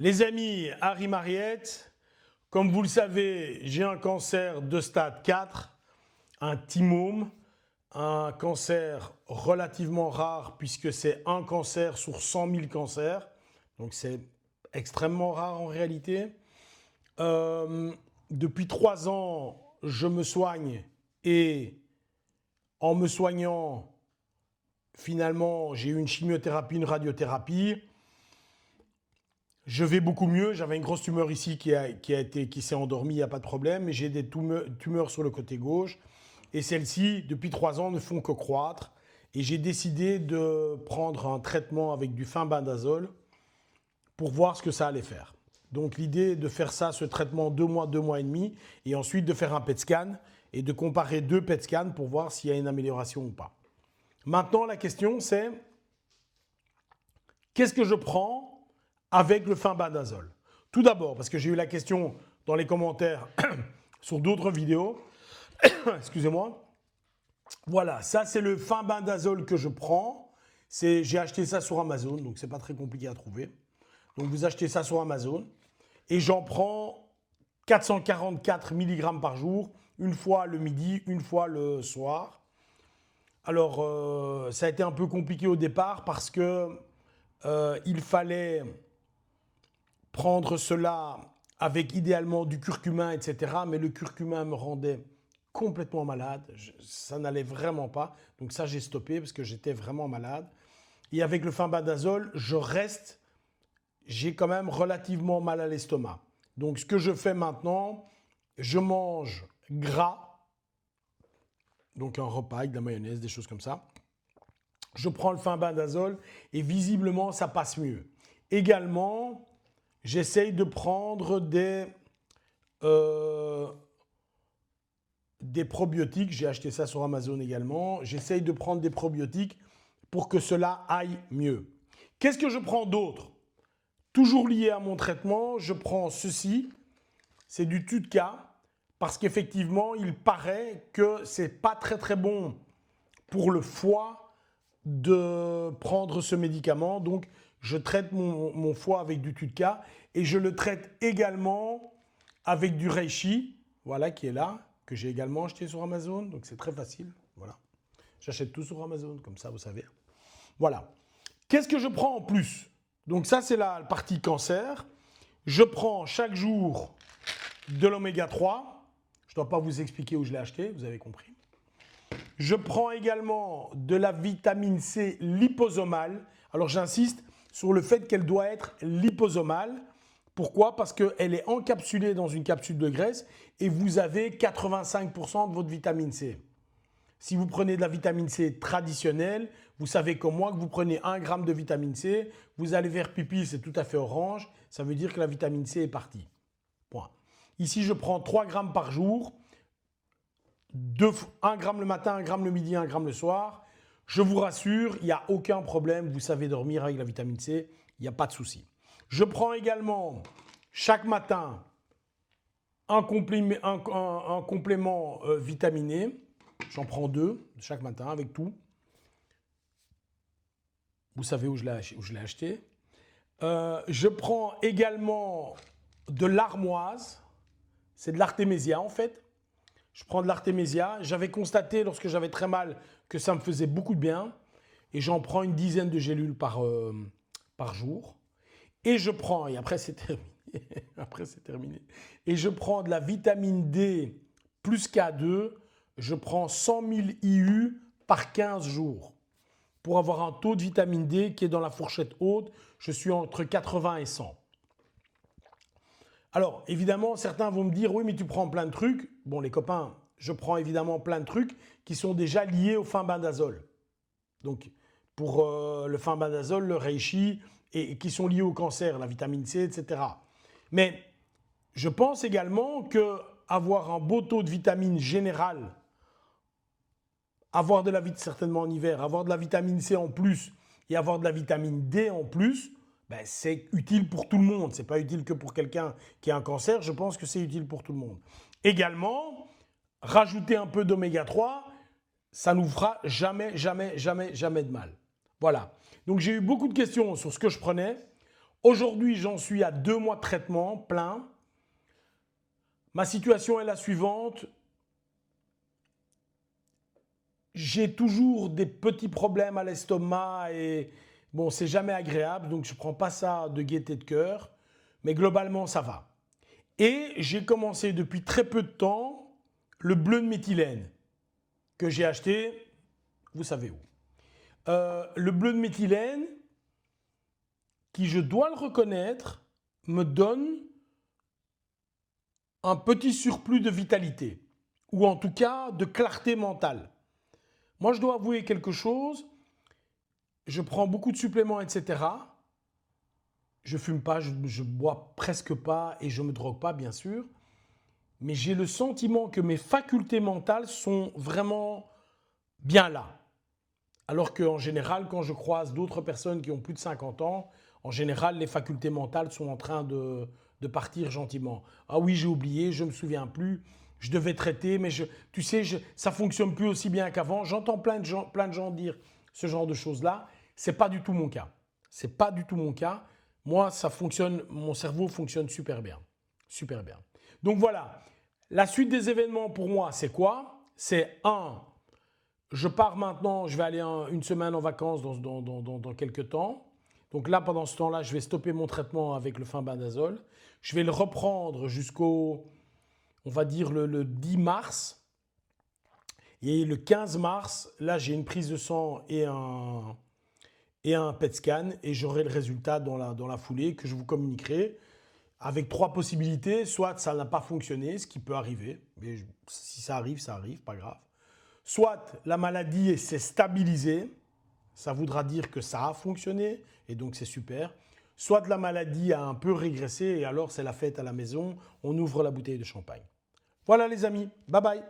Les amis, Harry Mariette, comme vous le savez, j'ai un cancer de stade 4, un thymome, un cancer relativement rare puisque c'est un cancer sur 100 000 cancers. Donc c'est extrêmement rare en réalité. Depuis 3 ans, je me soigne et en me soignant, finalement, j'ai eu une chimiothérapie, une radiothérapie. Je vais beaucoup mieux. J'avais une grosse tumeur ici qui s'est endormie, il n'y a pas de problème. Mais j'ai des tumeurs sur le côté gauche. Et celles-ci, depuis 3 ans, ne font que croître. Et j'ai décidé de prendre un traitement avec du fenbendazole pour voir ce que ça allait faire. Donc l'idée est de faire ça, ce traitement 2 mois, 2 mois et demi, et ensuite de faire un PET scan et de comparer 2 PET scans pour voir s'il y a une amélioration ou pas. Maintenant, la question c'est, qu'est-ce que je prends avec le fenbendazole? Tout d'abord, parce que j'ai eu la question dans les commentaires sur d'autres vidéos, excusez-moi. Voilà, ça c'est le fenbendazole que je prends. J'ai acheté ça sur Amazon, donc c'est pas très compliqué à trouver. Donc vous achetez ça sur Amazon et j'en prends 444 mg par jour, une fois le midi, une fois le soir. Alors ça a été un peu compliqué au départ parce que il fallait prendre cela avec idéalement du curcuma, etc. Mais le curcuma me rendait complètement malade, ça n'allait vraiment pas. Donc ça j'ai stoppé parce que j'étais vraiment malade. Et avec le fenbendazole, j'ai quand même relativement mal à l'estomac. Donc ce que je fais maintenant, je mange gras, donc un repas avec de la mayonnaise, des choses comme ça. Je prends le fenbendazole et visiblement ça passe mieux. Également, j'essaye de prendre des probiotiques. J'ai acheté ça sur Amazon également. J'essaye de prendre des probiotiques pour que cela aille mieux. Qu'est-ce que je prends d'autre? Toujours lié à mon traitement, je prends ceci, c'est du TUDCA, parce qu'effectivement, il paraît que ce n'est pas très très bon pour le foie de prendre ce médicament. Donc, je traite mon foie avec du TUDCA et je le traite également avec du reishi, voilà, qui est là, que j'ai également acheté sur Amazon. Donc, c'est très facile, voilà. J'achète tout sur Amazon, comme ça, vous savez. Voilà. Qu'est-ce que je prends en plus? Donc ça, c'est la partie cancer. Je prends chaque jour de l'oméga 3. Je ne dois pas vous expliquer où je l'ai acheté, vous avez compris. Je prends également de la vitamine C liposomale. Alors j'insiste sur le fait qu'elle doit être liposomale. Pourquoi? Parce qu'elle est encapsulée dans une capsule de graisse et vous avez 85% de votre vitamine C. Si vous prenez de la vitamine C traditionnelle, vous savez comme moi que vous prenez 1 g de vitamine C, vous allez vers pipi, c'est tout à fait orange, ça veut dire que la vitamine C est partie. Point. Ici, je prends 3 g par jour, 1 g le matin, 1 g le midi, 1 g le soir. Je vous rassure, il n'y a aucun problème, vous savez dormir avec la vitamine C, il n'y a pas de souci. Je prends également chaque matin un complément vitaminé. J'en prends 2 chaque matin avec tout. Vous savez où je l'ai acheté. Je prends également de l'armoise. C'est de l'artémésia en fait. Je prends de l'artémésia. J'avais constaté lorsque j'avais très mal que ça me faisait beaucoup de bien. Et j'en prends une dizaine de gélules par jour. Et je prends, et après c'est terminé. Après c'est terminé. Et je prends de la vitamine D plus K2. Je prends 100 000 IU par 15 jours pour avoir un taux de vitamine D qui est dans la fourchette haute. Je suis entre 80 et 100. Alors, évidemment, certains vont me dire « Oui, mais tu prends plein de trucs. » Bon, les copains, je prends évidemment plein de trucs qui sont déjà liés au fenbendazole. Donc, pour le fenbendazole, le reishi, et qui sont liés au cancer, la vitamine C, etc. Mais je pense également qu'avoir un beau taux de vitamine générale, avoir de la vitamine, certainement en hiver, avoir de la vitamine C en plus et avoir de la vitamine D en plus, ben c'est utile pour tout le monde. Ce n'est pas utile que pour quelqu'un qui a un cancer, je pense que c'est utile pour tout le monde. Également, rajouter un peu d'oméga 3, ça ne nous fera jamais, jamais, jamais, jamais de mal. Voilà. Donc j'ai eu beaucoup de questions sur ce que je prenais. Aujourd'hui, j'en suis à 2 mois de traitement plein. Ma situation est la suivante. J'ai toujours des petits problèmes à l'estomac et bon, c'est jamais agréable, donc je ne prends pas ça de gaieté de cœur, mais globalement, ça va. Et j'ai commencé depuis très peu de temps le bleu de méthylène que j'ai acheté, vous savez où. Le bleu de méthylène, qui je dois le reconnaître, me donne un petit surplus de vitalité, ou en tout cas de clarté mentale. Moi, je dois avouer quelque chose, je prends beaucoup de suppléments, etc. Je fume pas, je bois presque pas et je me drogue pas, bien sûr. Mais j'ai le sentiment que mes facultés mentales sont vraiment bien là. Alors qu'en général, quand je croise d'autres personnes qui ont plus de 50 ans, en général, les facultés mentales sont en train de partir gentiment. Ah oui, j'ai oublié, je ne me souviens plus, je devais traiter, mais tu sais, ça ne fonctionne plus aussi bien qu'avant. J'entends plein de gens dire ce genre de choses-là. Ce n'est pas du tout mon cas. Ce n'est pas du tout mon cas. Moi, ça fonctionne, mon cerveau fonctionne super bien. Super bien. Donc voilà, la suite des événements pour moi, c'est quoi? C'est je pars maintenant, je vais aller une semaine en vacances dans quelques temps. Donc là, pendant ce temps-là, je vais stopper mon traitement avec le fenbendazole. Je vais le reprendre jusqu'au, on va dire, le 10 mars. Et le 15 mars, là, j'ai une prise de sang et un PET scan. Et j'aurai le résultat dans la foulée que je vous communiquerai. Avec 3 possibilités. Soit ça n'a pas fonctionné, ce qui peut arriver. Mais si ça arrive, pas grave. Soit la maladie s'est stabilisée, ça voudra dire que ça a fonctionné et donc c'est super. Soit la maladie a un peu régressé et alors c'est la fête à la maison, on ouvre la bouteille de champagne. Voilà les amis, bye bye.